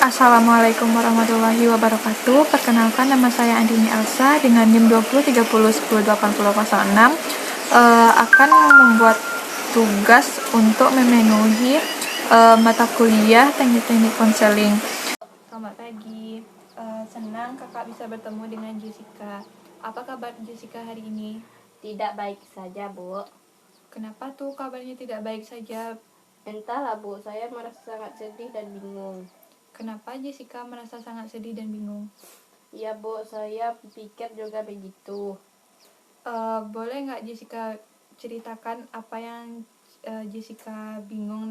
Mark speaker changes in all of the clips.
Speaker 1: Assalamualaikum warahmatullahi wabarakatuh. Perkenalkan, nama saya Andini Elsa dengan NIM 2030108006. Akan membuat tugas untuk memenuhi mata kuliah teknik-teknik konseling. Selamat pagi. Senang kakak bisa bertemu dengan Jessica. Apa kabar Jessica hari ini?
Speaker 2: Tidak baik saja, Bu.
Speaker 1: Kenapa tuh kabarnya tidak baik saja?
Speaker 2: Entahlah, Bu. Saya merasa sangat sedih dan bingung.
Speaker 1: Kenapa Jessica merasa sangat sedih dan bingung?
Speaker 2: Ya, Bu. Saya pikir juga begitu.
Speaker 1: Boleh nggak Jessica ceritakan apa yang Jessica bingung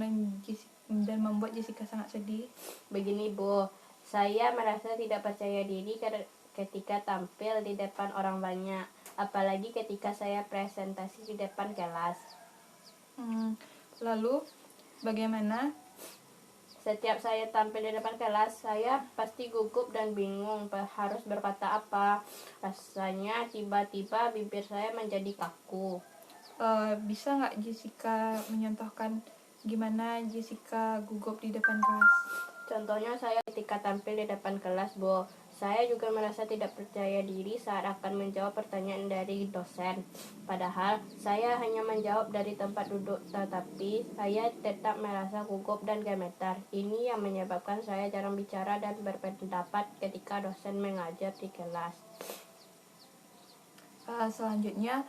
Speaker 1: dan membuat Jessica sangat sedih?
Speaker 2: Begini, Bu. Saya merasa tidak percaya diri ketika tampil di depan orang banyak. Apalagi ketika saya presentasi di depan kelas.
Speaker 1: Lalu bagaimana?
Speaker 2: Setiap saya tampil di depan kelas, saya pasti gugup dan bingung harus berkata apa. Rasanya tiba-tiba bibir saya menjadi kaku.
Speaker 1: Bisa nggak Jessica menyontohkan gimana Jessica gugup di depan kelas?
Speaker 2: Contohnya saya ketika tampil di depan kelas, Bu. Saya juga merasa tidak percaya diri saat akan menjawab pertanyaan dari dosen. Padahal saya hanya menjawab dari tempat duduk, tetapi saya tetap merasa gugup dan gemetar. Ini yang menyebabkan saya jarang bicara dan berpendapat ketika dosen mengajar di kelas.
Speaker 1: Selanjutnya,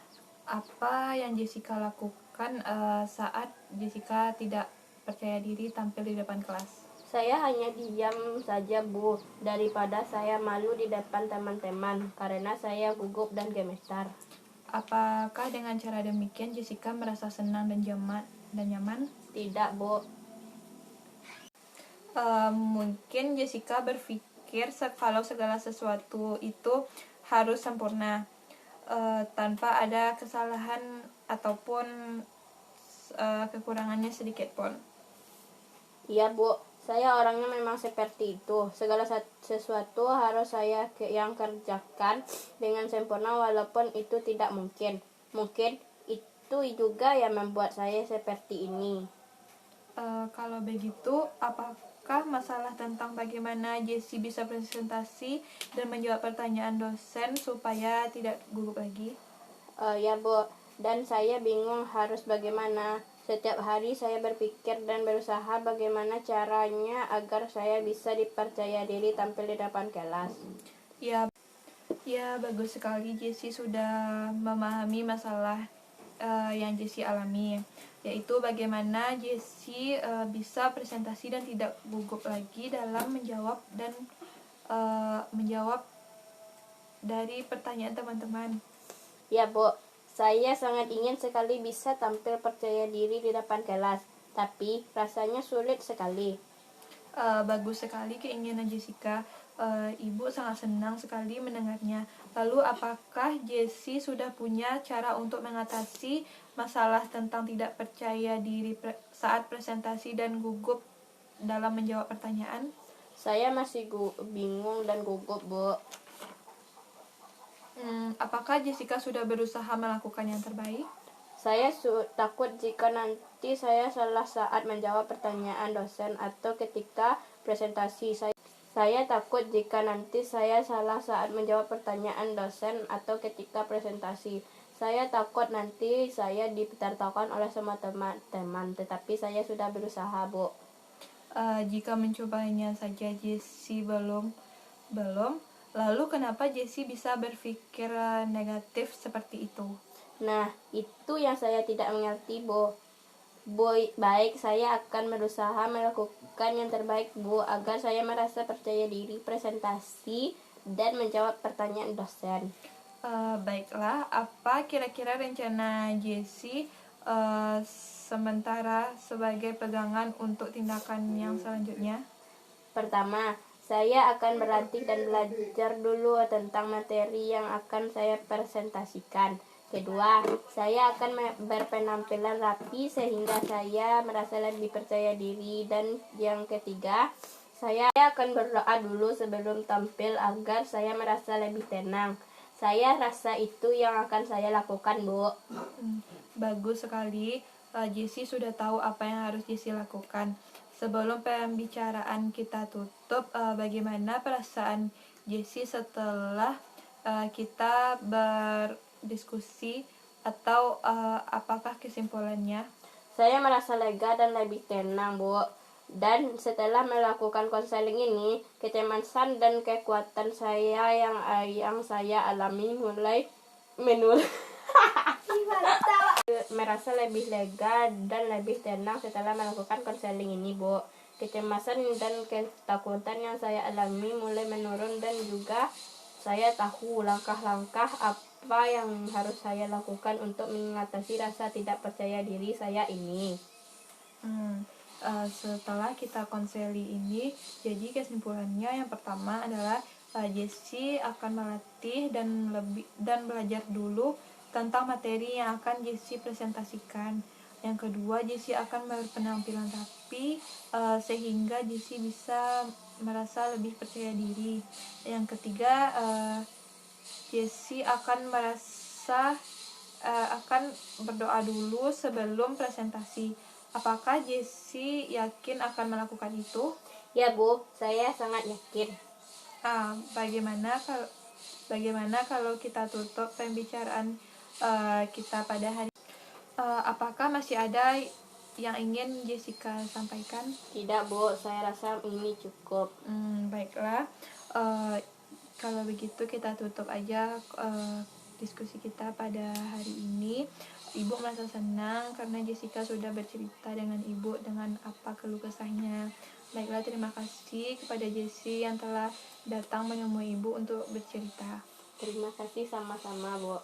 Speaker 1: apa yang Jessica lakukan saat Jessica tidak percaya diri tampil di depan kelas?
Speaker 2: Saya hanya diam saja, Bu, daripada saya malu di depan teman-teman karena saya gugup dan gemetar.
Speaker 1: Apakah dengan cara demikian Jessica merasa senang dan nyaman?
Speaker 2: Tidak, Bu.
Speaker 1: Mungkin Jessica berpikir kalau segala sesuatu itu harus sempurna, tanpa ada kesalahan ataupun kekurangannya sedikit pun.
Speaker 2: Iya, Bu. Saya orangnya memang seperti itu. Segala sesuatu harus saya yang kerjakan dengan sempurna walaupun itu tidak mungkin. Mungkin itu juga yang membuat saya seperti ini.
Speaker 1: Kalau begitu, apakah masalah tentang bagaimana Jessie bisa presentasi dan menjawab pertanyaan dosen supaya tidak gugup lagi?
Speaker 2: Ya, Bu. Dan saya bingung harus bagaimana. Setiap hari saya berpikir dan berusaha bagaimana caranya agar saya bisa dipercaya diri tampil di depan kelas.
Speaker 1: Ya, bagus sekali Jessie sudah memahami masalah yang Jessie alami, yaitu bagaimana Jessie bisa presentasi dan tidak gugup lagi dalam menjawab dari pertanyaan teman-teman.
Speaker 2: Ya, Bu. Saya sangat ingin sekali bisa tampil percaya diri di depan kelas, tapi rasanya sulit sekali.
Speaker 1: Bagus sekali keinginan Jessica. Ibu sangat senang sekali mendengarnya. Lalu apakah Jessie sudah punya cara untuk mengatasi masalah tentang tidak percaya diri saat presentasi dan gugup dalam menjawab pertanyaan?
Speaker 2: Saya masih bingung dan gugup, Bu.
Speaker 1: Apakah Jessica sudah berusaha melakukan yang terbaik?
Speaker 2: Saya takut jika nanti saya salah saat menjawab pertanyaan dosen atau ketika presentasi. Saya takut jika nanti saya salah saat menjawab pertanyaan dosen atau ketika presentasi. Saya takut nanti saya ditertawakan oleh semua teman-teman, tetapi saya sudah berusaha, Bu.
Speaker 1: Jika mencobanya saja Jessie belum, lalu kenapa Jessie bisa berpikir negatif seperti itu?
Speaker 2: Nah, itu yang saya tidak mengerti, Bu. Baik, saya akan berusaha melakukan yang terbaik, Bu, agar saya merasa percaya diri presentasi dan menjawab pertanyaan dosen.
Speaker 1: Baiklah, apa kira-kira rencana Jessie sementara sebagai pegangan untuk tindakan yang selanjutnya?
Speaker 2: Pertama, saya akan berlatih dan belajar dulu tentang materi yang akan saya presentasikan. Kedua, saya akan berpenampilan rapi sehingga saya merasa lebih percaya diri. Dan yang ketiga, saya akan berdoa dulu sebelum tampil agar saya merasa lebih tenang. Saya rasa itu yang akan saya lakukan, Bu.
Speaker 1: Bagus sekali, Jessie sudah tahu apa yang harus Jessie lakukan. Sebelum pembicaraan kita tutup, bagaimana perasaan Jessie setelah kita berdiskusi, atau apakah kesimpulannya?
Speaker 2: Saya merasa lega dan lebih tenang, Bu. Dan setelah melakukan konseling ini, kecemasan dan kekuatan saya yang saya alami mulai menurun. Merasa lebih lega dan lebih tenang setelah melakukan konseling ini, Bu. Kecemasan dan ketakutan yang saya alami mulai menurun, dan juga saya tahu langkah-langkah apa yang harus saya lakukan untuk mengatasi rasa tidak percaya diri saya ini.
Speaker 1: Setelah kita konseli ini, jadi kesimpulannya yang pertama adalah Jessie akan melatih dan belajar dulu tentang materi yang akan Jessie presentasikan. Yang kedua, Jessie akan berpenampilan rapi sehingga Jessie bisa merasa lebih percaya diri. Yang ketiga, Jessie akan akan berdoa dulu sebelum presentasi. Apakah Jessie yakin akan melakukan itu?
Speaker 2: Ya, Bu, saya sangat yakin.
Speaker 1: Bagaimana kalau kita tutup pembicaraan kita pada hari? Apakah masih ada yang ingin Jessica sampaikan?
Speaker 2: Tidak, Bu, saya rasa ini cukup.
Speaker 1: Baiklah, kalau begitu kita tutup aja diskusi kita pada hari ini. Ibu merasa senang karena Jessica sudah bercerita dengan ibu dengan apa keluh kesahnya. Baiklah, terima kasih kepada Jessie yang telah datang menemui ibu untuk bercerita.
Speaker 2: Terima kasih, sama-sama, Bu.